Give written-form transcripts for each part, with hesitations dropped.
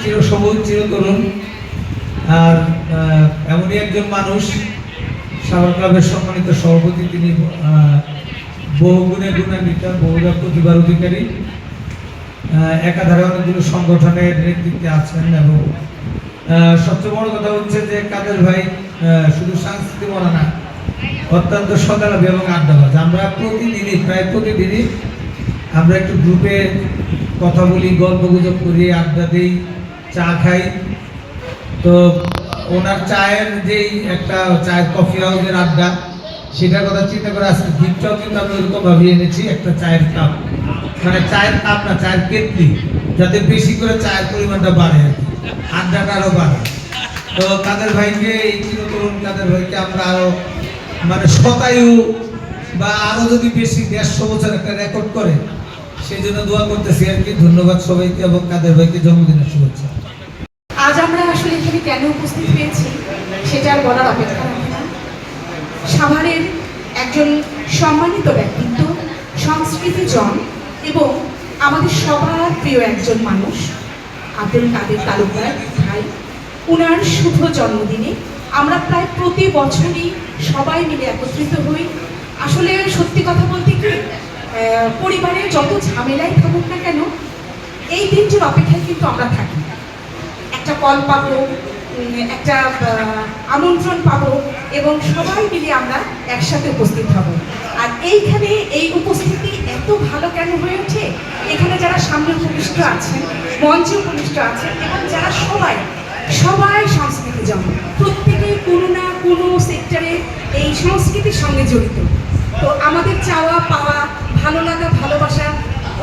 চিরসবুজ চিরতরুণ আর এমনই একজন মানুষ, সাভার ক্লাবের সম্মানিত সভাপতি। তিনি বহুগুণে গুণান্বিত, বহুধা প্রতিভার অধিকারী, একাধারে অনেকগুলো সংগঠনের নেতৃত্বে আছেন। এবং সবচেয়ে বড় কথা হচ্ছে যে কাদের ভাই শুধু সংস্কৃতি বলা না, অত্যন্ত সদালাভী এবং আড্ডাবাজ। আমরা প্রায় প্রতিদিনই আমরা একটু গ্রুপে কথা বলি, গল্প গুজব করি, আড্ডা দিই, চা খাই। তো ওনার চায়ের যেই একটা চায়ের কফি হাউসের আড্ডা, সেটার কথা চিন্তা করে আজকে গিফটটাও কিন্তু আমি ওরকম ভাবিয়ে এনেছি, একটা চায়ের কাপ, মানে চায়ের কাপ না, চায়ের কেটলি, যাতে বেশি করে চায়ের পরিমাণটা বাড়ে, আড্ডাটা আরো বাড়ে। তো কাদের ভাইকে, এই চিরতরুণ কাদের ভাইকে আমরা আরো মানে শতায়ু বা আরো যদি বেশি 150 বছর একটা রেকর্ড করে, সেই জন্য দোয়া করতেছি আর কি। ধন্যবাদ সবাইকে এবং কাদের ভাইকে জন্মদিনের শুভেচ্ছা। আজ আমরা আসলে এখানে কেন উপস্থিত হয়েছি সেটা আর বলার অপেক্ষা রাখে না। সাভারের একজন সম্মানিত ব্যক্তিত্ব, সংস্কৃতিজন এবং আমাদের সবার প্রিয় একজন মানুষ, আব্দুল কাদের তালুকদার ভাই, ওনার শুভ জন্মদিনে আমরা প্রায় প্রতি বছরই সবাই মিলে একত্রিত হই। আসলে সত্যি কথা বলতে কি, পরিবারের যত ঝামেলাই থাকুক না কেন, এই দিনটির অপেক্ষায় কিন্তু আমরা থাকি। একটা কল পাবো, একটা আমন্ত্রণ পাবো এবং সবাই মিলে আমরা একসাথে উপস্থিত হব। আর এইখানে এই উপস্থিতি এত ভালো কেন হয়ে ওঠে, এখানে যারা সামনে উপবিষ্ট আছেন, মঞ্চে উপবিষ্ট আছেন এবং যারা সবাই সংস্কৃতি জন, প্রত্যেকেই কোনো না কোনো সেক্টরে এই সংস্কৃতির সঙ্গে জড়িত। তো আমাদের চাওয়া পাওয়া, ভালো লাগা, ভালোবাসা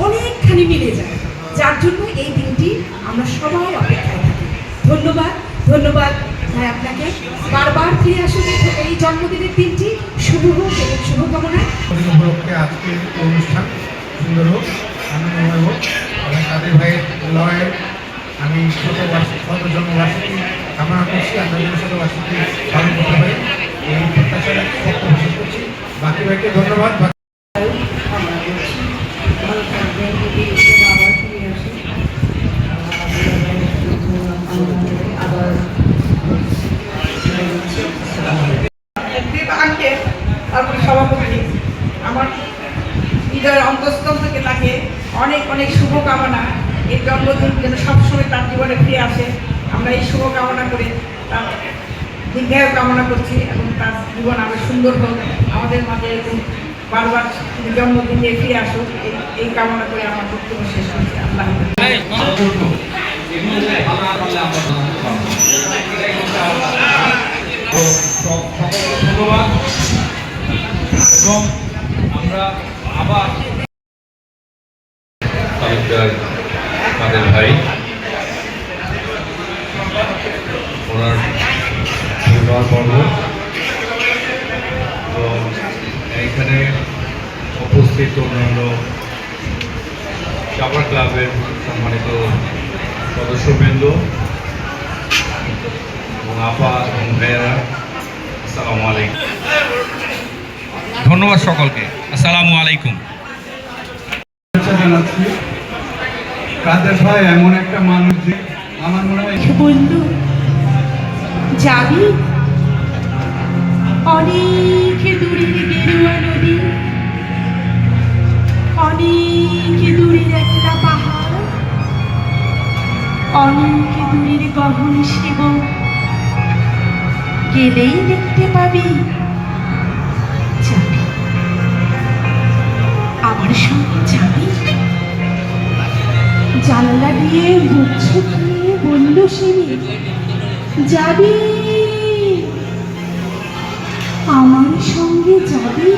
অনেকখানি মিলে যায়, যার জন্য এই দিনটি আমরা সবাই অপেক্ষায় থাকি। ধন্যবাদ ভাই আপনাকে। বারবার ফিরে আসুন এই জন্মদিনের দিনটি শুভ হোক এবং শুভকামনা। আজকে অনুষ্ঠান সুন্দর হোক, আনন্দময় হোক এবং কাদের ভাইয়ের লড়াইয়ের আমি শত জন্মবার্ষিকী কামনা করছি। আপনাদের শতবার্ষিকী পালন করতে পারি এই প্রত্যাশার বক্তব্য শেষ করছি। বাকি ভাইকে ধন্যবাদ। সভাপতি, আমার হৃদয়ের অন্তঃস্থল থেকে তাকে অনেক অনেক শুভকামনা। এই জন্মদিন যেন সবসময় তার জীবনে ফিরে আসে, আমরা এই শুভকামনা করে তার দীর্ঘায়ু কামনা করছি এবং তার জীবন আরো সুন্দর হোক, আমাদের মাঝে এরকম বারবার জন্মদিন নিয়ে ফিরে আসুক, এই কামনা করে আমার বক্তব্য শেষ করছি। আল্লাহ ধন্যবাদ। এবং আমরা আবার তালুকদার কাদের ভাই, ওনার বিবাহ পর্ব, তো এইখানে উপস্থিত অন্যান্য সাভার ক্লাবের সম্মানিত সদস্যবৃন্দ এবং আপা এবং ভাইয়েরা, আসসালামু আলাইকুম। ধন্যবাদ সকলকে, আসসালামু আলাইকুম। জানাচ্ছি কাদের ভাই এমন একটা মানুষ যে আমার মনে হয় বললো যাবি অনেক দূরের গেরুয়া নদী, অনেক দূরের একটা পাহাড়, অনেক দূরের গহন শিব, গেলেই দেখতে পাবি। যাবি আমার সঙ্গে যাবি? জানলা দিয়ে মুখ ছুটিয়ে বলল সিঁড়ি, যাবি আমার সঙ্গে যাবি?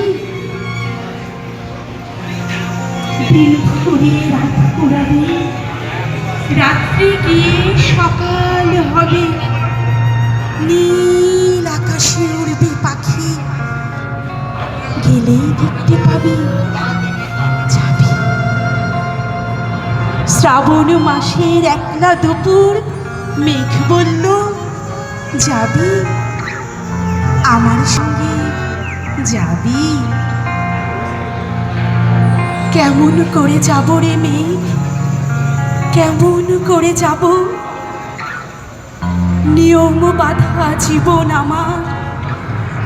দিন ফুরিয়ে রাত ফুরাবে, রাত্রি গিয়ে সকাল হবে, নীল আকাশে উড়বে পাখি, গেলেই দেখতে পাবি। যাবি শ্রাবণ মাসের একলা দুপুর, মেঘ বলল যাবি আমার সঙ্গে যাবি? কেমন করে যাব রে মেঘ, কেমন করে যাব? নিয়ম বাঁধা জীবন আমার,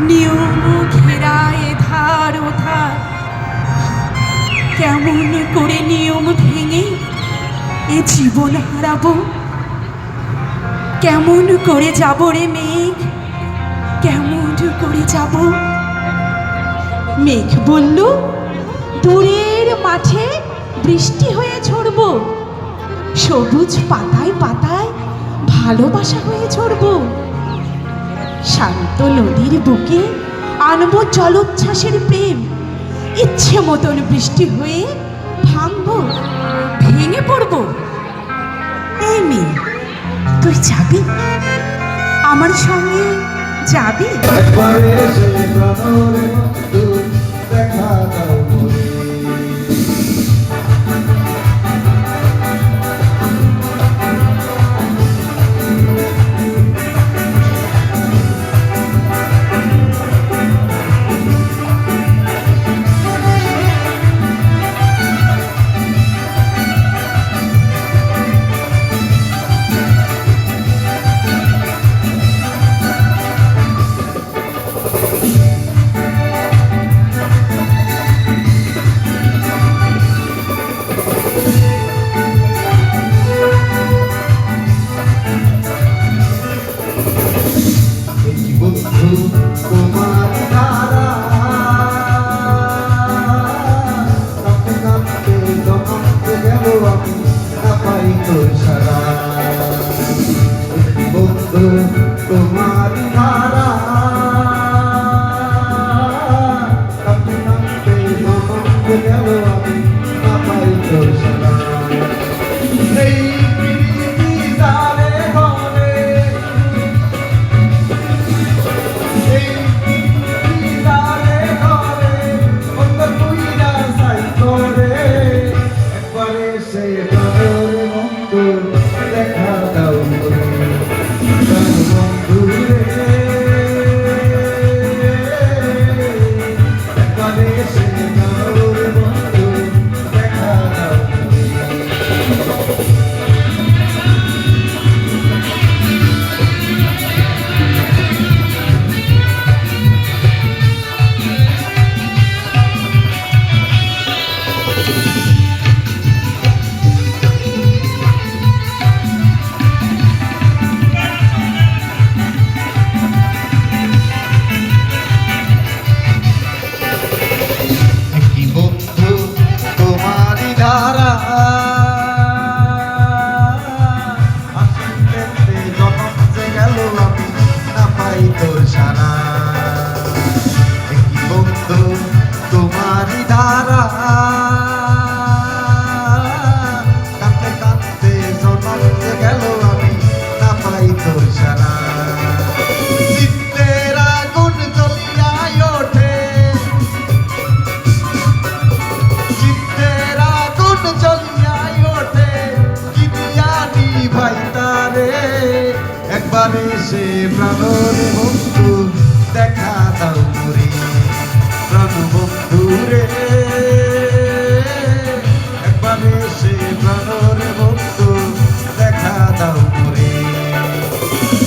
নিয়ম ঘেরায় ধার ও ধার। কেমন করে নিয়ম ভেঙে এ জীবন হারাবো? কেমন করে যাব রে মেঘ, কেমন করে যাব? মেঘ বলল, দূরের মাঠে বৃষ্টি হয়ে ঝরব, সবুজ পাতায় পাতায় ভালোবাসা হয়ে ঝরব। শান্ত নদীর বুকে আনবো জলোচ্ছ্বাসের প্রেম, ইচ্ছে মতন বৃষ্টি হয়ে ভাঙবো, ভেঙে পড়বো। এই মেয়ে, তুই যাবি আমার সঙ্গে, যাবি? একবারে এসে প্রাণরে বন্ধু দেখা দাও মোরে। তোমার ধারা কাঁপতে কাঁপতে জনমতে গেল আমি না পাই তোর সারা। এই প্রীতি তারে ঘরে, এই প্রীতি তারে ঘরে অন্তর পুইরা সাই করে। একবারে সে প্রাণের বন্ধু দেখা দাও মোরে। বন্ধু রে, একবারে সে প্রাণের বন্ধু দেখা দাও মোরে। কি বন্ধু তোমারই ধারা আসতে জনম যে গেল আমি না পাই তোর সারা। কি বন্ধু তোমারই ধারা কাঁদতে কাঁদতে জনম যে গেল আমি না পাই তোর সারা। চিত্তের আগুন জ্বলিয়াই ওঠে, চিত্তের আগুন জ্বলিয়াই ওঠে, কি দিয়া নিভাই তারে। একবারে সে প্রাণের বন্ধু দেখা দাও মোরে। প্রাণ বন্ধু রে, একবারে সে প্রাণের বন্ধু দেখা দাও মোরে।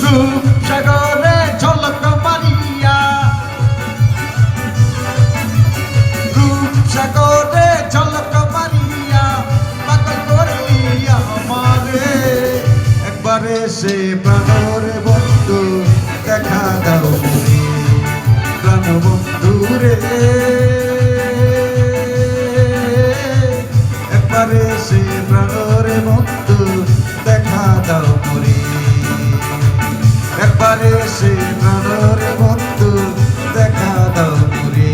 রূপ সাগরে ঝলক মারিয়া, রূপ সাগরে ঝলক মারিয়া পাগল করলি আমারে। একবারে সে প্রাণের বন্ধু দেখা দাও মোরে। প্রাণ বন্ধু রে, একবারে সে প্রাণের বন্ধু দেখা দাও মোরে। একবারে সে প্রাণের বন্ধু দেখা দাও মোরে।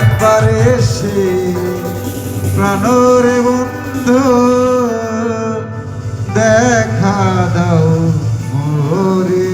একবারে সে প্রাণের বন্ধু দেখা দাও মোরে।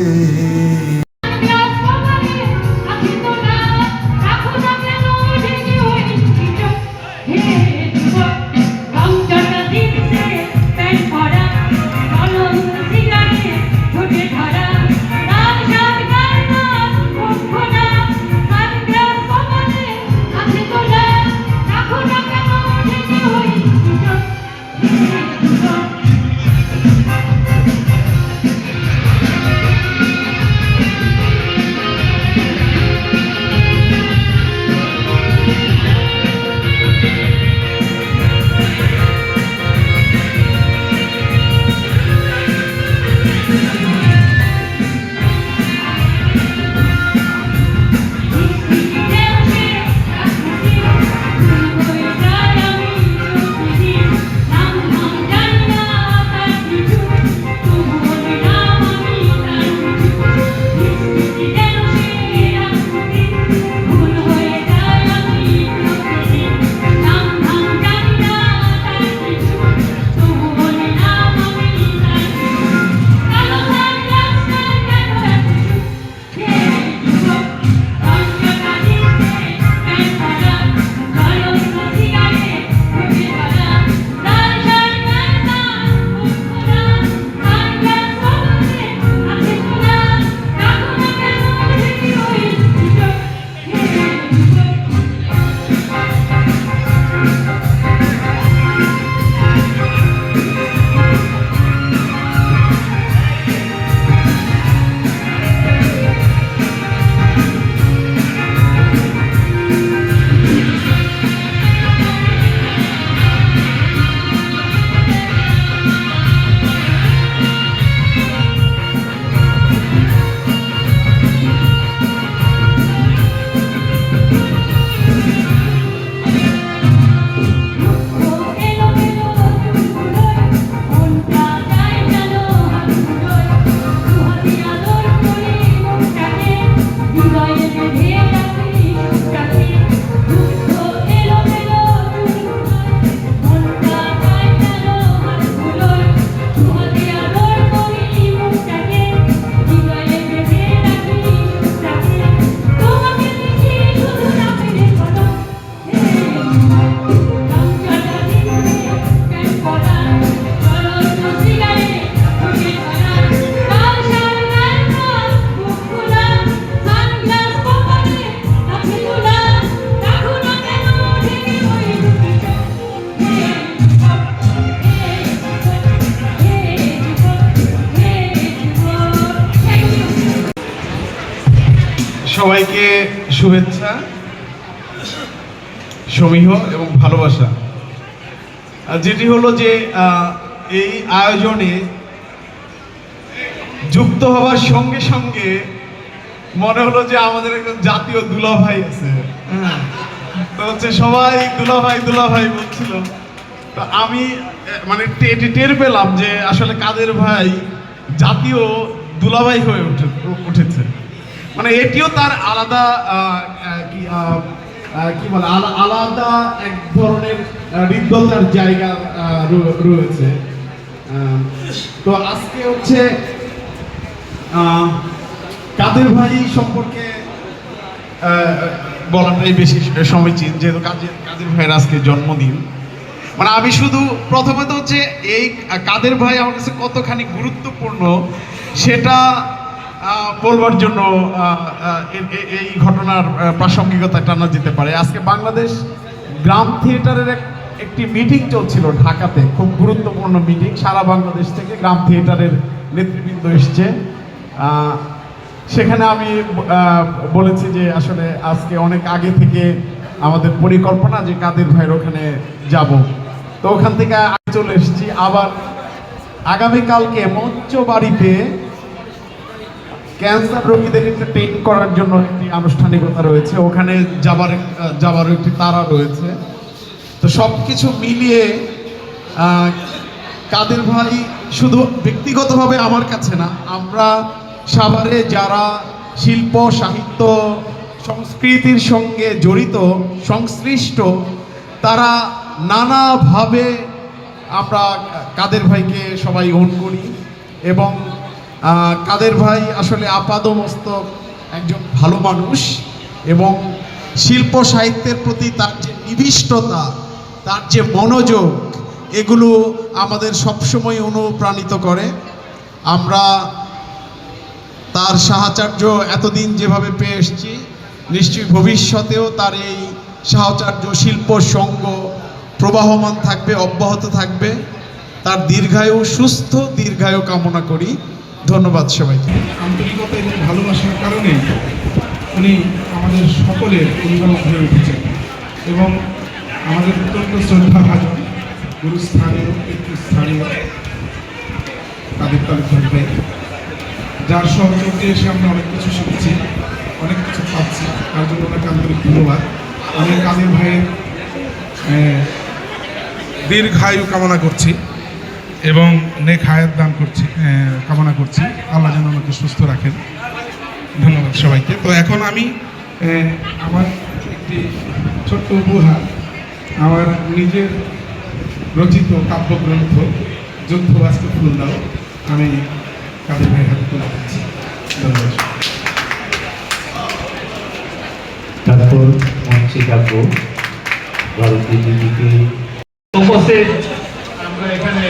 Thank you. সবাইকে শুভেচ্ছা, সমীহ এবং ভালোবাসা। যেটি হলো যে এই আয়োজনে যুক্ত হওয়ার সঙ্গে সঙ্গে মনে হলো যে আমাদের একজন জাতীয় দুলাভাই আছে। হ্যাঁ, তো হচ্ছে সবাই দুলাভাই দুলাভাই বলছিল। তো আমি মানে এটি টের পেলাম যে আসলে কাদের ভাই জাতীয় দুলাভাই হয়ে উঠেছে। মানে এটিও তার আলাদা কি বলে আলাদা এক ধরনের হৃদ্যতার জায়গা রয়েছে। তো আজকে হচ্ছে কাদের ভাই সম্পর্কে বলাটাই বেশি সমীচীন, যেহেতু কাদের ভাইয়ের আজকে জন্মদিন। মানে আমি শুধু প্রথমে তো হচ্ছে এই কাদের ভাই আমার কাছে কতখানি গুরুত্বপূর্ণ সেটা বলবার জন্য এই ঘটনার প্রাসঙ্গিকতা টানা যেতে পারে। আজকে বাংলাদেশ গ্রাম থিয়েটারের একটি মিটিং চলছিল ঢাকাতে, খুব গুরুত্বপূর্ণ মিটিং। সারা বাংলাদেশ থেকে গ্রাম থিয়েটারের নেতৃবৃন্দ এসছে। সেখানে আমি বলেছি যে আসলে আজকে অনেক আগে থেকে আমাদের পরিকল্পনা যে কাদের ভাইয়ের ওখানে যাব। তো ওখান থেকে চলে এসেছি। আবার আগামীকালকে মঞ্চ বাড়িতে ক্যান্সার রোগীদের একটা ট্রেন করার জন্য একটি আনুষ্ঠানিকতা রয়েছে, ওখানে যাবারও একটি তাড়া রয়েছে। তো সব কিছু মিলিয়ে কাদের ভাই শুধু ব্যক্তিগতভাবে আমার কাছে না, আমরা সাভারে যারা শিল্প সাহিত্য সংস্কৃতির সঙ্গে জড়িত সংশ্লিষ্ট তারা নানাভাবে আমরা কাদের ভাইকে সবাই ওন করি। এবং কাদের ভাই আসলে আপাদমস্তক একজন ভালো মানুষ এবং শিল্প সাহিত্যের প্রতি তার যে নিবিষ্টতা, তার যে মনোযোগ, এগুলো আমাদের সবসময় অনুপ্রাণিত করে। আমরা তার সাহচর্য এতদিন যেভাবে পেয়ে এসেছি, নিশ্চয়ই ভবিষ্যতেও তার এই সাহচর্য শিল্প সঙ্গ প্রবাহমান থাকবে, অব্যাহত থাকবে। তার দীর্ঘায়ু, সুস্থ দীর্ঘায়ু কামনা করি। ধন্যবাদ সবাইকে। আন্তরিকতা এবং ভালোবাসার কারণে উনি আমাদের সকলের অভিভাবক হয়ে উঠেছেন এবং আমাদের অত্যন্ত শ্রদ্ধাভাজন গুরুস্থানীয় স্থানীয় কাদের তালুকদার ভাই, যার সহযোগে এসে আমরা অনেক কিছু শিখছি, অনেক কিছু পাচ্ছি। তার জন্য ওনাকে আন্তরিক ধন্যবাদ। আমি কাদের ভাইয়ের দীর্ঘায়ু কামনা করছি এবং নেক হায়াত দান করছি, কামনা করছি। আল্লাহ যেন আমাকে সুস্থ রাখেন। ধন্যবাদ সবাইকে। তো এখন আমি আমার একটি ছোট্ট উপহার, আমার নিজের রচিত কাব্যগ্রন্থ যুদ্ধ বাস্তব ফুল দাও, আমি কাদের ভাইয়ের হাতে তুলে দিচ্ছি। ধন্যবাদ। তারপর মঞ্চে ডাকবো ভারতীয় দিদিকে। উপস্থিত আমরা এখানে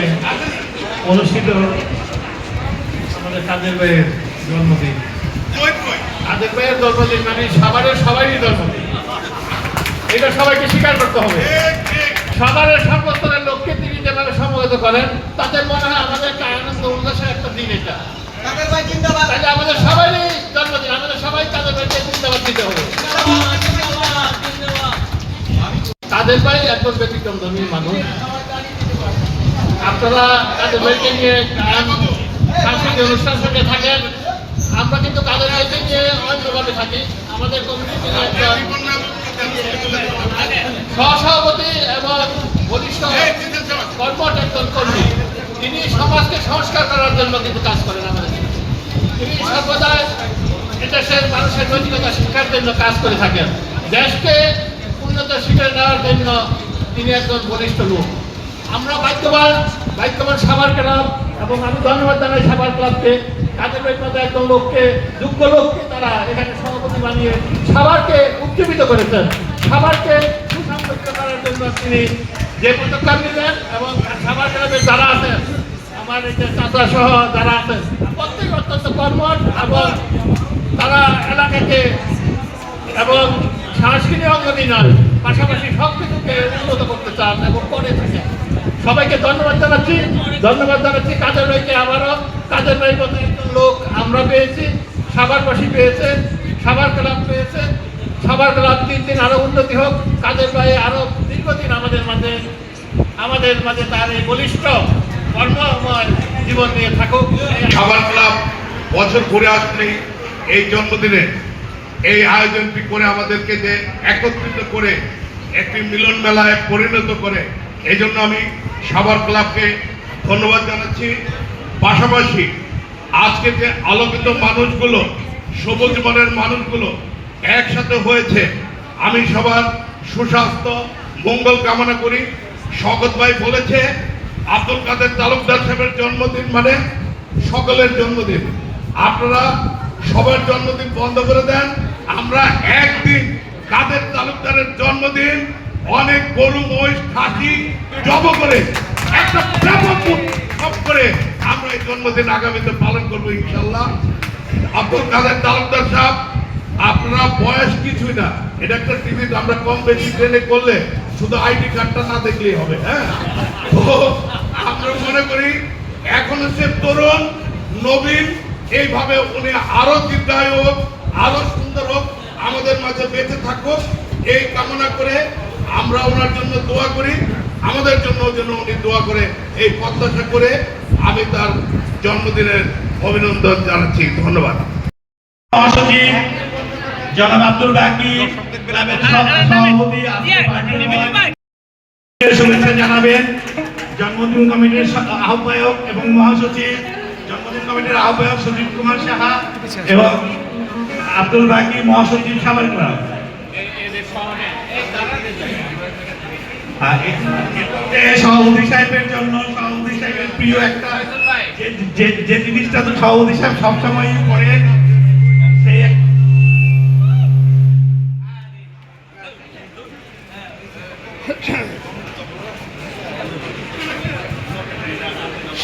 অনুষ্ঠিত আমাদের কাদের ভাইয়ের জন্মদিন। কাদের ভাইয়ের জন্মদিন মানে সবারই জন্মদিন, এটা সবাইকে স্বীকার করতে হবে। সবারের সর্বস্তরের লোককে তিনি যেভাবে সমবেত করেন তাতে মনে হয় আমাদের একটা আনন্দ উল্লাসের একটা দিন এটা। তাহলে আমাদের সবারই জন্মদিন, আমাদের সবাই কাদের ভাইকে জিন্দাবাদ দিতে হবে। কাদের ভাই একজন ব্যতিক্রম ধর্মী মানুষ। আপনারা কাদের ভাইকে নিয়ে সাংস্কৃতিক অনুষ্ঠান সঙ্গে থাকেন, আমরা কিন্তু কাদের ভাইকে নিয়ে অন্যভাবে থাকি। আমাদের কমিটিতে সহসভাপতি এবং বরিষ্ঠ কর্মঠ একজন কর্মী, তিনি সমাজকে সংস্কার করার জন্য কিন্তু কাজ করেন আমাদের। তিনি সর্বদা দেশের মানুষের নৈতিকতা শিক্ষার জন্য কাজ করে থাকেন, দেশকে উন্নত শিক্ষা নেওয়ার জন্য তিনি একজন বলিষ্ঠ লোক। আমরা ভাগ্যবান সাভার ক্লাব এবং আমি ধন্যবাদ জানাই সাভার ক্লাবকে, কাদের ভাইয়ের মতো একজন লোককে, যোগ্য লোককে তারা এখানে সভাপতি বানিয়ে সাভারকে উজ্জীবিত করেছেন। সাভারকে সুসংগঠিত করার জন্য তিনি যে পদক্ষেপ নিলেন এবং সাভার ক্লাবের যারা আছেন, আমার এই যে চাচা সহ যারা আছেন, প্রত্যেক অত্যন্ত কর্মঠ এবং তারা এলাকাকে এবং সাংস্কৃতিক অঙ্গনই নয়, পাশাপাশি সব কিছুকে উন্নত করতে চান এবং করে থাকেন। সবাইকে ধন্যবাদ জানাচ্ছি। কাদের ভাইকে আবারও। কাদের ভাইয়ের মতো একজন লোক আমরা পেয়েছি, সাভারবাসী পেয়েছে, সাভার ক্লাব পেয়েছে। সাভার ক্লাব দিন আরো উন্নতি হোক, কাদের ভাই আরো দীর্ঘদিন আমাদের মাঝে তার এই বলিষ্ঠ কর্মময় জীবন নিয়ে থাকুক। সাভার ক্লাব বছর ঘুরে আসলে এই জন্মদিনে এই আয়োজনটি করে আমাদেরকে যে একত্রিত করে একটি মিলন মেলায় পরিণত করে, এই জন্য আমি সাভার ক্লাবকে ধন্যবাদ জানাচ্ছি। পাশাপাশি আজকে যে আলোকিত মানুষগুলো, সবুজ মনের মানুষগুলো একসাথে হয়েছে, আমি সবার সুস্বাস্থ্য মঙ্গল কামনা করি। শওকত ভাই বলেছে আব্দুল কাদের তালুকদার সাহেবের জন্মদিন মানে সকলের জন্মদিন। আপনারা সবার জন্মদিন বন্ধ করে দেন, আমরা একদিন কাদের তালুকদারের জন্মদিন অনেক গরু মহিষ খাসি জব করে একটা ব্যাপক উৎসব করে আমরা এই জন্মদিন আগামীতে পালন করবো ইনশাল্লাহ। আব্দুল কাদের তালুকদার সাহেব, আপনারা বয়স কিছুই না, এটা একটা টিভি আমরা কম বেশি ট্রেনে করলে শুধু আইডি কার্ডটা না দেখলেই হবে। হ্যাঁ, তো আমরা মনে করি এখন হচ্ছে তরুণ নবীন, এইভাবে উনি আরো দীর্ঘায়ু হোক, আরো সুন্দর হোক, আমাদের মাঝে বেঁচে থাকুক, এই কামনা করে আমরা ওনার জন্য দোয়া করি, আমাদের জন্য যেন উনি দোয়া করে, এই প্রত্যাশা করে আমি তার জন্মদিনের অভিনন্দন জানাচ্ছি। ধন্যবাদ। মহাসচিব জনাব আব্দুল বাকি ক্লাবের সভাপতি শুভেচ্ছা জানাবেন। জন্মদিন কমিটির আহ্বায়ক এবং মহাসচিব, জন্মদিন কমিটির আহ্বায়ক সুজিত কুমার সাহা এবং আব্দুল বাকি মহাসচিব সাভার ক্লাব। সভাপতি সাহেবের জন্য, সভাপতি সাহেবের প্রিয় একটা যে জিনিসটা তো সভাপতি সাহেব সবসময় করেন, সেই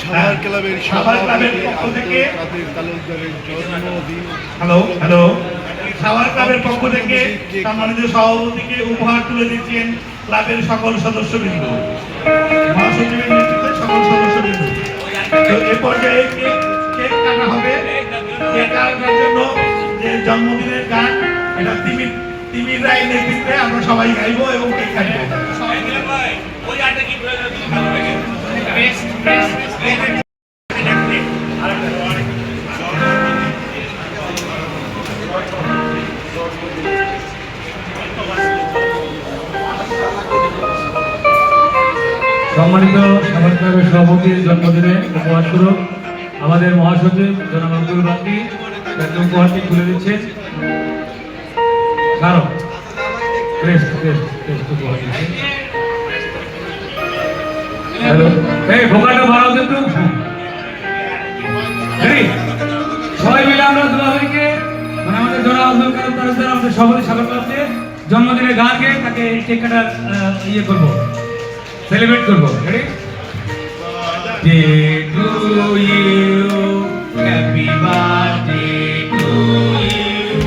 সাভার ক্লাবের পক্ষ থেকে সাভার ক্লাবের পক্ষ থেকে সম্মানিত সভাপতিকে উপহার তুলে দিচ্ছেন ক্লাবের সকল সদস্যবৃন্দ, মহাসচিবের নেতৃত্বে সকল সদস্যবৃন্দ। তো এ পর্যায়ে কেক কাটা হবে। কেক কাটার জন্য যে জন্মদিনের গান, এটা তিমির রায়ের নেতৃত্বে আমরা সবাই গাইবো এবং কেক কাটবো। সম্মানিত সাভার ক্লাবের সভাপতির জন্মদিনে উপহার স্বরূপ আমাদের মহাসচিব জনাব আব্দুল বাকি তাকে উপহারটি তুলে দিচ্ছেন। কারণ হ্যালো, এই ভোকাটা বাড়াও কিন্তু সবাই মিলে আমরা দুলাভাইকে মানে আমাদের জনাব আব্দুল কাদের তালুকদার আমাদের সভাপতি সাভার ক্লাবকে জন্মদিনের গান গেয়ে তাকে কেক কাটার ইয়ে করবো, সেলিব্রেট করবো। Ready? Day to you, happy birthday to you,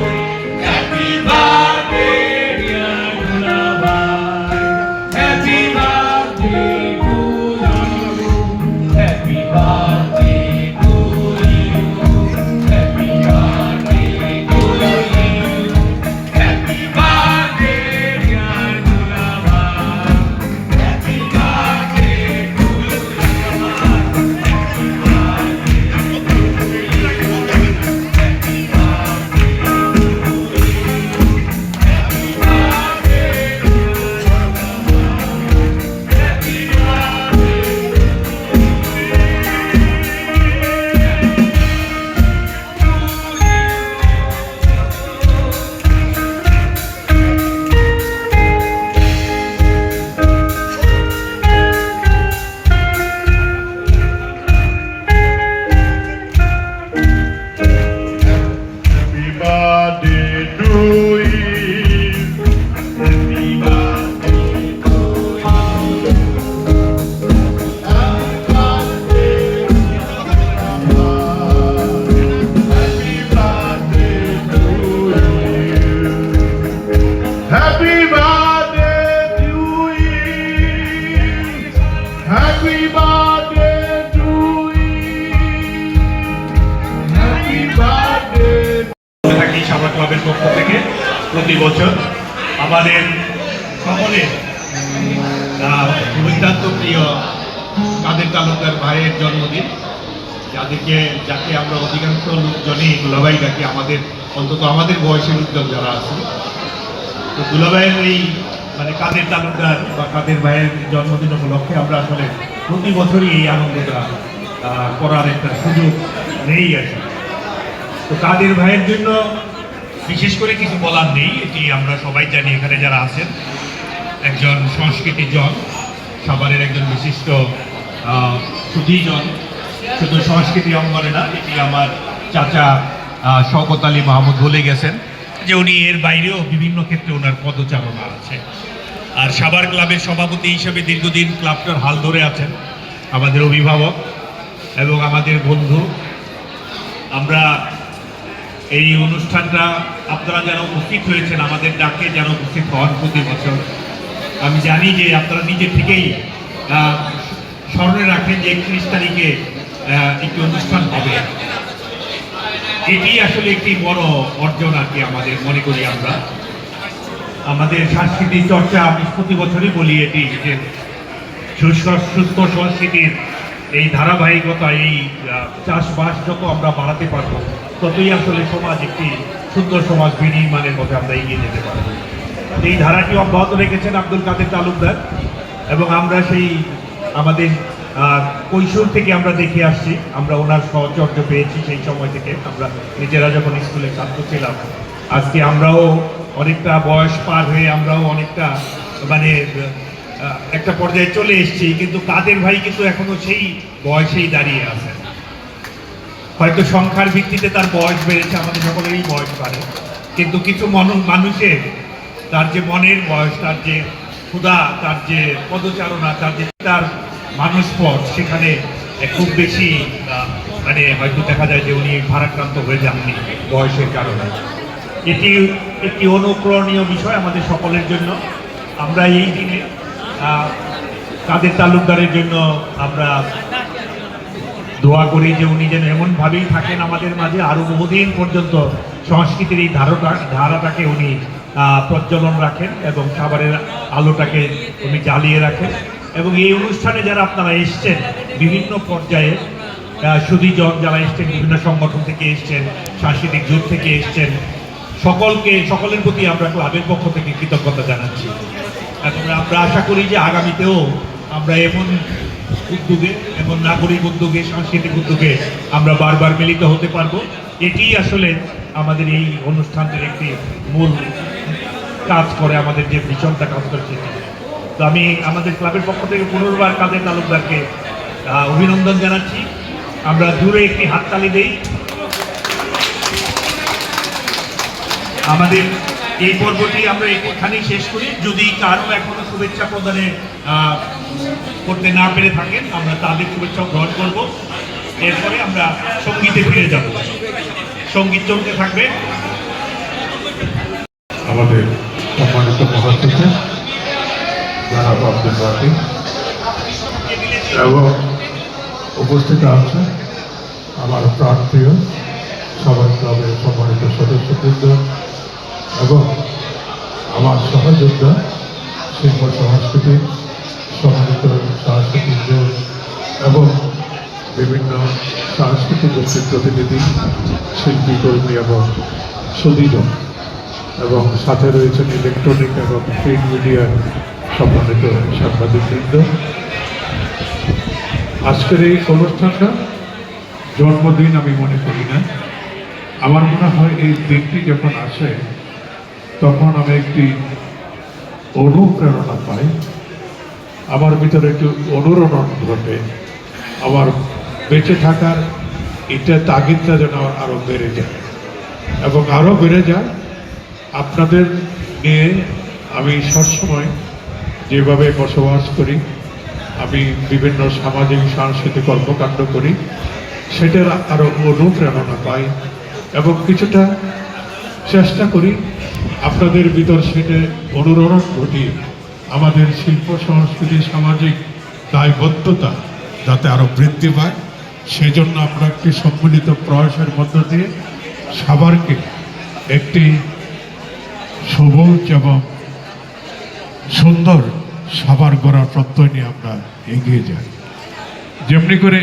happy birthday dear Dulabhai, happy birthday to you, happy birthday to you, happy birthday to you, happy birthday dear Dulabhai, happy birthday to you. ক্লাবের পক্ষ থেকে প্রতি বছর আমাদের সকলের অত্যন্ত প্রিয় কাদের তালুকদার ভাইয়ের জন্মদিন, যাকে আমরা অধিকাংশ লোকজনই দুলাভাই ডাকি, আমাদের অন্তত আমাদের বয়সের লোকজন যারা আছে। তো দুলাভাইয়ের এই মানে কাদের তালুকদার বা কাদের ভাইয়ের জন্মদিন উপলক্ষে আমরা আসলে প্রতি বছরই এই আনন্দটা করার একটা সুযোগ নেই আর কি। তো কাদের ভাইয়ের জন্য বিশেষ করে কিছু বলার নেই, এটি আমরা সবাই জানি এখানে যারা আছেন। একজন সংস্কৃতি জন, সাভারের একজন বিশিষ্ট সুধীজন, শুধু সংস্কৃতি অঙ্গনে না, এটি আমার চাচা শওকত আলী মাহমুদ বলে গেছেন যে উনি এর বাইরেও বিভিন্ন ক্ষেত্রে ওনার পদচারণা আছে। আর সাভার ক্লাবের সভাপতি হিসেবে দীর্ঘদিন ক্লাবটার হাল ধরে আছেন আমাদের অভিভাবক এবং আমাদের বন্ধু। আমরা এই অনুষ্ঠানটা আপনারা যারা উপস্থিত হয়েছেন, আমাদের ডাকে যারা উপস্থিত হন প্রতি বছর, আমি জানি যে আপনারা নিজে থেকেই স্মরণে রাখেন যে 31 তারিখে একটি অনুষ্ঠান হবে। এটি আসলে একটি বড় অর্জন আর কি আমাদের মনে করি আমরা। আমাদের সাংস্কৃতিক চর্চা আমি প্রতি বছরই বলি এটি যে সুস্থ সংস্কৃতির এই ধারাবাহিকতা, এই চাষবাস যত আমরা বাড়াতে পারবো ততই আসলে সমাজ একটি সুন্দর সমাজ বিনির্মাণের পথে আমরা এগিয়ে যেতে পারবো। এই ধারাটি অব্যাহত রেখেছেন আব্দুল কাদের তালুকদার এবং আমরা সেই আমাদের কৈশোর থেকে আমরা দেখে আসছি, আমরা ওনার সহচর্য পেয়েছি সেই সময় থেকে। আমরা নিজেরা যখন স্কুলে ছাত্র ছিলাম, আজকে আমরাও অনেকটা বয়স পার হয়ে আমরাও অনেকটা মানে একটা পর্যায়ে চলে এসেছি, কিন্তু কাদের ভাই কিন্তু এখনো সেই বয়সেই দাঁড়িয়ে আছেন। হয়তো সংখ্যার ভিত্তিতে তার বয়স বেড়েছে, আমাদের সকলেরই বয়স বাড়ে, কিন্তু কিছু মানুষের তার যে মনের বয়স, তার যে ক্ষুধা, তার যে পদচারণা, তার মানুষ পথ, সেখানে খুব বেশি মানে হয়তো দেখা যায় যে উনি ভারাক্রান্ত হয়ে যাননি বয়সের কারণে। এটি একটি অনুপ্রেরণীয় বিষয় আমাদের সকলের জন্য। আমরা এই দিনে কাদের তালুকদারের জন্য আমরা দোয়া করি যে উনি যেন এমনভাবেই থাকেন আমাদের মাঝে, আরও বহুদিন পর্যন্ত সংস্কৃতির এই ধারাটাকে উনি প্রজ্বলন রাখেন এবং সাভারের আলোটাকে উনি জ্বালিয়ে রাখেন। এবং এই অনুষ্ঠানে যারা আপনারা এসছেন বিভিন্ন পর্যায়ে, সুধীজন যারা এসছেন, বিভিন্ন সংগঠন থেকে এসছেন, সাংস্কৃতিক জোট থেকে এসছেন, সকলের প্রতি আমরা ক্লাবের পক্ষ থেকে কৃতজ্ঞতা জানাচ্ছি। এখন আমরা আশা করি যে আগামীতেও আমরা এমন উদ্যোগে, এমন নাগরিক উদ্যোগে, সাংস্কৃতিক উদ্যোগে আমরা বারবার মিলিত হতে পারবো। এটি আসলে আমাদের এই অনুষ্ঠানটির একটি মূল কাজ করে, আমাদের যে ভীষণটা কাজ করছে। তো আমি আমাদের ক্লাবের পক্ষ থেকে পুনর্বার কাদের তালুকদারকে অভিনন্দন জানাচ্ছি। আমরা দূরে একটি হাততালি দেই। আমাদের এই পর্বটি আমরা এখানেই শেষ করি। যদি কারো এখনো শুভেচ্ছা প্রদানে করতে না পেরে থাকেন, আমরা তাদের শুভেচ্ছা গ্রহণ করব। এরপরে আমরা সঙ্গীতে ফিরে যাব, সঙ্গীত চলতে থাকবে। আমাদের সম্মানিত মহাসচিব জনাব আব্দুল বাকি এবং উপস্থিত আছে আমার প্রাণপ্রিয় সাভার ক্লাবের সম্মানিত সদস্যবৃন্দ এবং আমার সহযোদ্ধা শিল্প সংস্কৃতির সম্মানিত সাংস্কৃতিক জোট এবং বিভিন্ন সাংস্কৃতিক গোষ্ঠীর প্রতিনিধি, শিল্পী কর্মী এবং সুধীজন, এবং সাথে রয়েছেন ইলেকট্রনিক এবং প্রিন্ট মিডিয়ার সম্মানিত সাংবাদিকবৃন্দ। আজকের এই অনুষ্ঠানটা জন্মদিন আমি মনে করি না। আমার মনে হয় এই দিনটি যখন আসে তখন আমি একটি অনুপ্রেরণা পাই, আমার ভিতরে একটু অনুরণন ঘটে, আমার বেঁচে থাকার এটা তাগিদটা যেন আরও বেড়ে যায় এবং আরও বেড়ে যায়। আপনাদের নিয়ে আমি সবসময় যেভাবে বসবাস করি, আমি বিভিন্ন সামাজিক সাংস্কৃতিক কর্মকাণ্ড করি, সেটার আরও অনুপ্রেরণা পাই এবং কিছুটা চেষ্টা করি আপনাদের ভিতর সেটা অনুরণন ঘটিয়ে আমাদের শিল্প সংস্কৃতি সামাজিক দায়বদ্ধতা যাতে আরও বৃদ্ধি পায়, সেজন্য আমরা একটি সম্মিলিত প্রয়াসের মধ্য দিয়ে সাভারকে একটি সবুজ এবং সুন্দর সবার গড়ার প্রত্যয় নিয়ে আমরা এগিয়ে যাই। যেমনি করে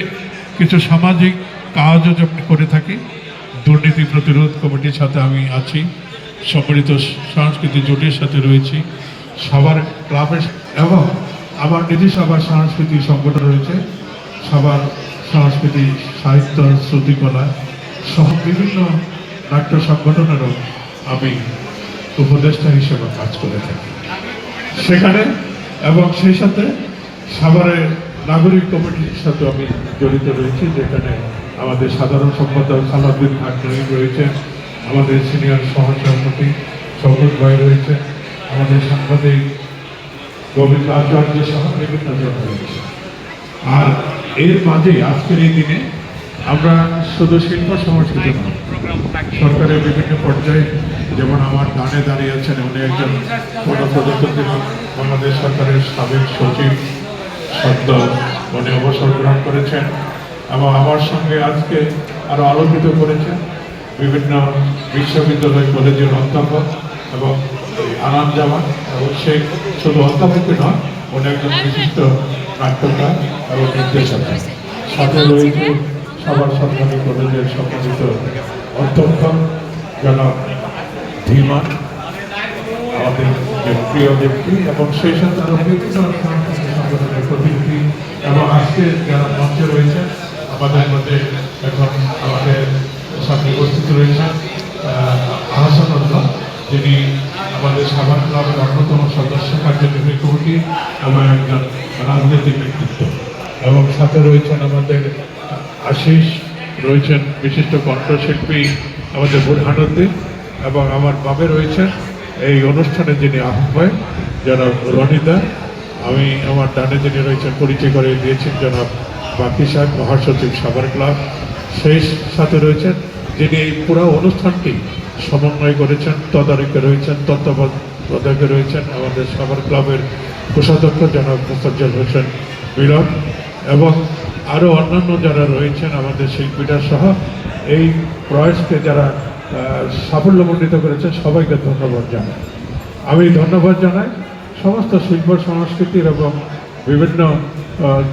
কিছু সামাজিক কাজও যেমনি করে থাকি, দুর্নীতি প্রতিরোধ কমিটির সাথে আমি আছি, সম্মিলিত সংস্কৃতি জোটের সাথে রয়েছি, সবার ক্লাবের এবং আমার নিজস্ব আবার সাংস্কৃতিক সংগঠন রয়েছে, সবার সংস্কৃতি সাহিত্য শ্রুতিকলা সহ বিভিন্ন নাট্য সংগঠনেরও আমি উপদেষ্টা হিসেবে কাজ করে থাকি সেখানে, এবং সেই সাথে সাভারের নাগরিক কমিটির সাথে আমি জড়িত রয়েছি, যেখানে আমাদের সাধারণ সম্পাদক সালাউদ্দিন খান রয়েছে, আমাদের সিনিয়র সহসভাপতি শওকত ভাই রয়েছে, আমাদের সাংবাদিক গোবিন্দ আচার্য সহ বিভিন্ন জন রয়েছে। আর এর মাঝে আজকের এই দিনে আমরা শুধু শিল্প সংস্কৃতি নয়, সরকারের বিভিন্ন পর্যায়ে, যেমন আমার ডানে দাঁড়িয়ে আছেন উনি একজন গণপ্রজাতন্ত্রী বাংলাদেশ সরকারের সাবেক সচিব, সদ্য উনি অবসর গ্রহণ করেছেন, এবং আমার সঙ্গে আজকে আরও আলোকিত করেছেন বিভিন্ন বিশ্ববিদ্যালয় কলেজের অধ্যাপক এবং আনাম জামান, এবং সে শুধু অধ্যাপকই নয়, উনি একজন বিশিষ্ট নাট্যকার এবং নির্দেশক। সাথে রয়েছে সবার সরকারি কলেজের সম্মানিত অধ্যক্ষ জনাব ধীমান, আমাদের যে প্রিয় ব্যক্তি, এবং সেই সাথে আরও বিভিন্ন সাংস্কৃতিক সংগঠনের প্রতিনিধি, এবং আজকে যারা মঞ্চে রয়েছেন আমাদের মধ্যে এখন আমাদের সামনে উপস্থিত রয়েছেন আহসানুল্লাহ, যিনি আমাদের সাভার ক্লাবের অন্যতম সদস্য, কার্যনির্বাহী কমিটি এবং একজন রাজনৈতিক ব্যক্তিত্ব, এবং সাথে রয়েছেন আমাদের আশিস, রয়েছেন বিশিষ্ট কণ্ঠশিল্পী আমাদের বুরহানুদ্দিন, এবং আমার বামে রয়েছেন এই অনুষ্ঠানে যিনি আহ্বায়ক জনাব রনিদা, আমি আমার ডানে যিনি রয়েছেন পরিচয় করে দিয়েছেন জনাব বাকি সাহেব, মহাসচিব সাভার ক্লাব, সেই সাথে রয়েছেন যিনি এই পুরো অনুষ্ঠানটি সমন্বয় করেছেন, তদারকে রয়েছেন, তত্ত্বাবধায়কে রয়েছেন আমাদের সাভার ক্লাবের কোষাধ্যক্ষ জনাব মোফাজ্জল হোসেন মিলন, এবং আরও অন্যান্য যারা রয়েছেন আমাদের শিল্পীরা সহ এই প্রয়াসকে যারা সাফল্যমণ্ডিত করেছেন সবাইকে ধন্যবাদ জানাই। আমি ধন্যবাদ জানাই সমস্ত শিল্প সংস্কৃতির এবং বিভিন্ন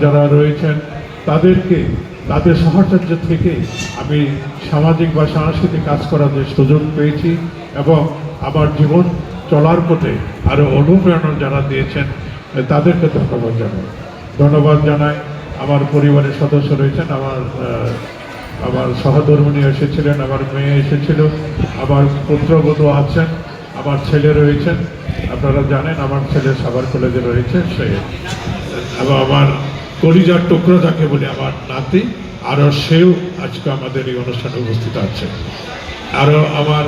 যারা রয়েছেন তাদেরকে, তাদের সাহচর্য থেকে আমি সামাজিক বা সাংস্কৃতিক কাজ করার যে সুযোগ পেয়েছি, এবং আমার জীবন চলার পথে আরও অনুপ্রেরণা যারা দিয়েছেন তাদেরকে ধন্যবাদ জানাই। আমার পরিবারের সদস্য রয়েছেন, আমার সহধর্মিণী এসেছিলেন, আমার মেয়ে এসেছিল, আমার পুত্রবধূ আছেন, আমার ছেলে রয়েছেন, আপনারা জানেন আমার ছেলে সাভার কলেজে রয়েছে, সে এবং আমার কলিজার টুকরো যাকে বলি আমার নাতি, আরও সেও আজকে আমাদের এই অনুষ্ঠানে উপস্থিত আছে। আরও আমার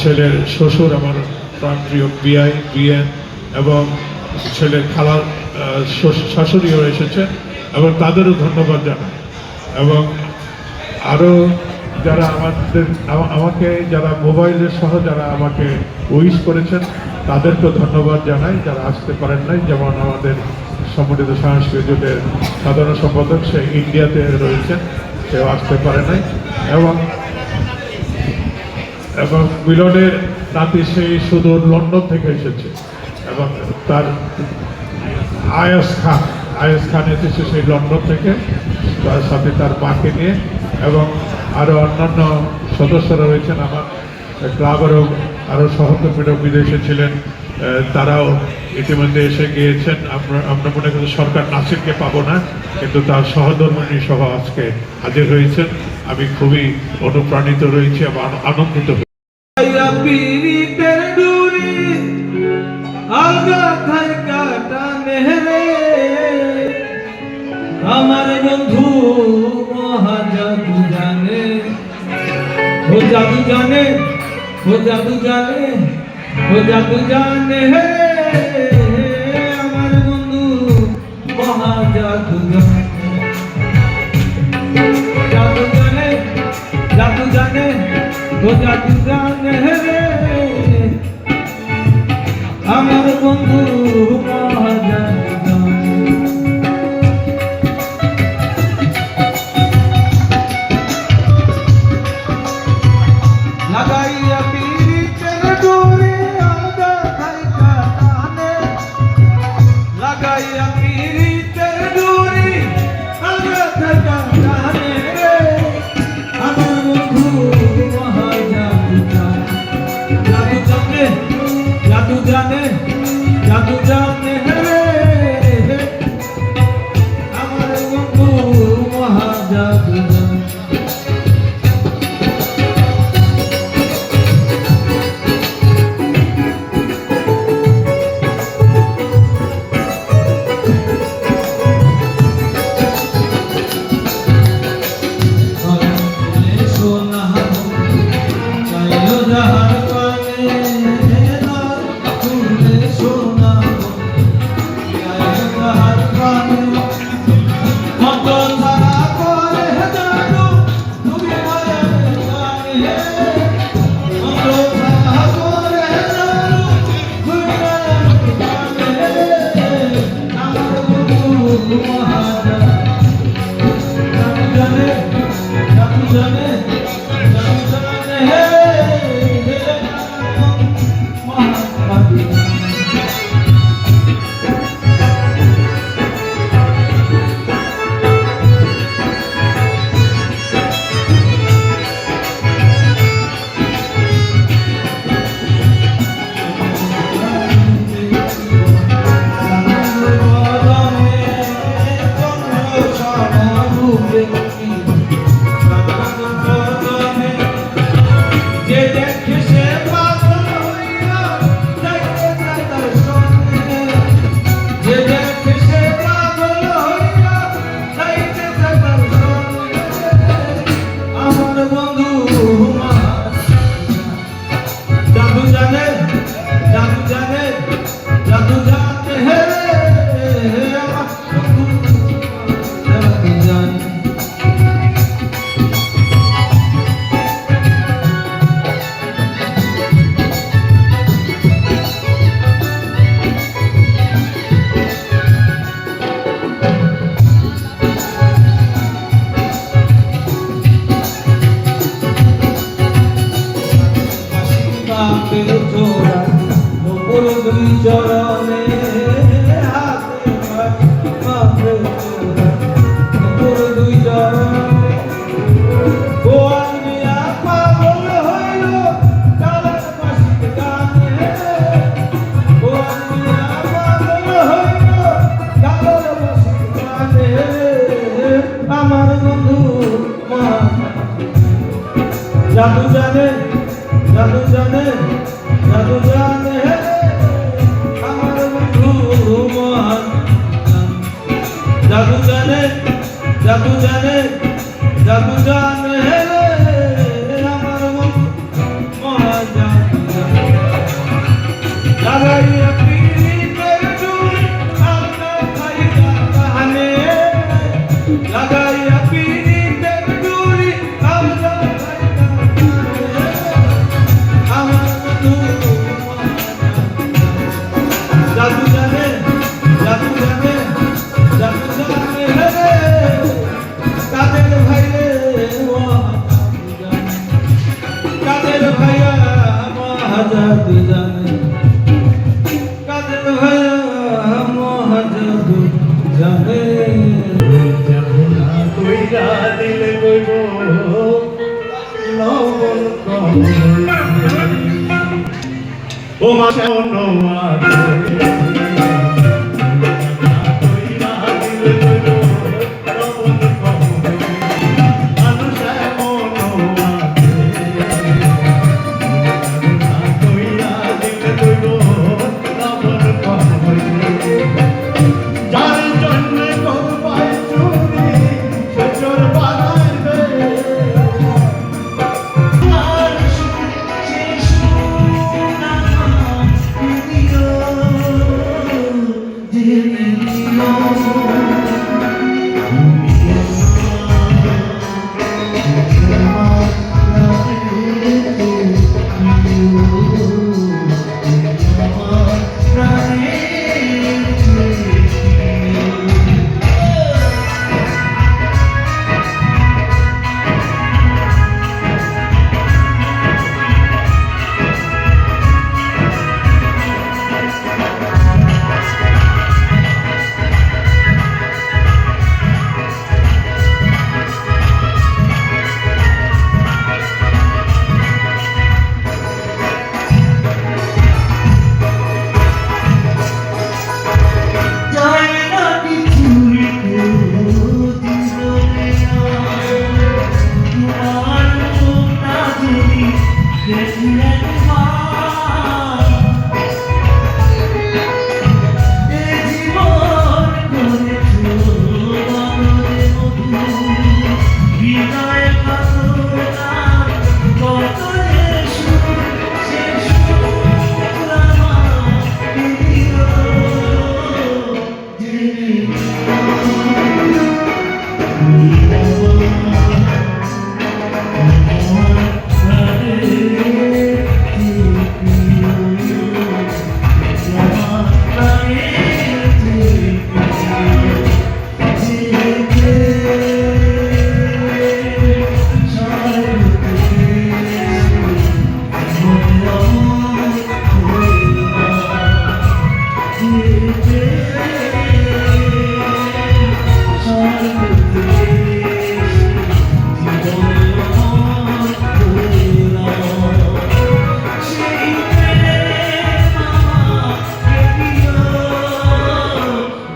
ছেলের শ্বশুর, আমার প্রাণপ্রিয় বিআই, বিএন, এবং ছেলের খালার শাশুড়িও এসেছে, এবং তাদেরও ধন্যবাদ জানাই। এবং আরও যারা আমাকে যারা মোবাইলের সহ যারা আমাকে উইশ করেছেন তাদেরকেও ধন্যবাদ জানাই, যারা আসতে পারেন নাই, যেমন আমাদের সম্মিলিত সাংস্কৃতিক জোটের সাধারণ সম্পাদক, সে ইন্ডিয়াতে রয়েছেন, সেও আসতে পারে নাই, এবং মিলনের নাতি সেই সুদূর লন্ডন থেকে এসেছে, এবং তার আয়াস খান এসেছে সেই লন্ডন থেকে, তার সাথে তার মাকে নিয়ে, এবং আরও অন্যান্য সদস্যরা রয়েছেন আমার ক্লাবেরও, আরও সহকর্মীরা বিদেশে ছিলেন, তারাও ইতিমধ্যে এসে গিয়েছেন। আমরা মনে করি সরকার নাসিরকে পাবো না, কিন্তু তার সহধর্মিণী সহ আজকে হাজির হয়েছেন। আমি খুবই অনুপ্রাণিত রয়েছি এবং আনন্দিত। আমার বন্ধু মহাজাদু জানে, ও জাদু জানে, ও জাদু জানে, ও জাদু জানে, আমার বন্ধু মহাজাদু জানে, জাদু জানে, জাদু জানে, ও জাদু জানে, আমার বন্ধু মহাজাদু জানে। লাগাইয়া পীর জানে হে চরণে হাতে মাথে উপর দুই চরণে গোয়াল মিয়া পাগল হইল কালার পাশে গানে গোয়াল মিয়া পাগল হইল কালার পাশে গানে আমার বন্ধু মা জাদু জানে জাদু জানে জাদু জানে আমার বন্ধু মহান জাদু জানে জাদু জানে জাদু জানে আমার বন্ধু মহান জাদু জানে লাগাইয়া পীরের চুল আল্লাহ খাইয়া কানে লাগাইয়া পীরের চুল আল্লাহ খাইয়া কানে আমার বন্ধু জাদু জানে জাদু জানে জাদু জানে হে কাদের ভাই রে কাদের ভাইয়া মহাজাদু জানে কাদের ভাইয়া মহাজাদু জানে যমুনা কইরা দিলে কইব লবণ কমল ও মা শোনো মা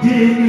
যিনি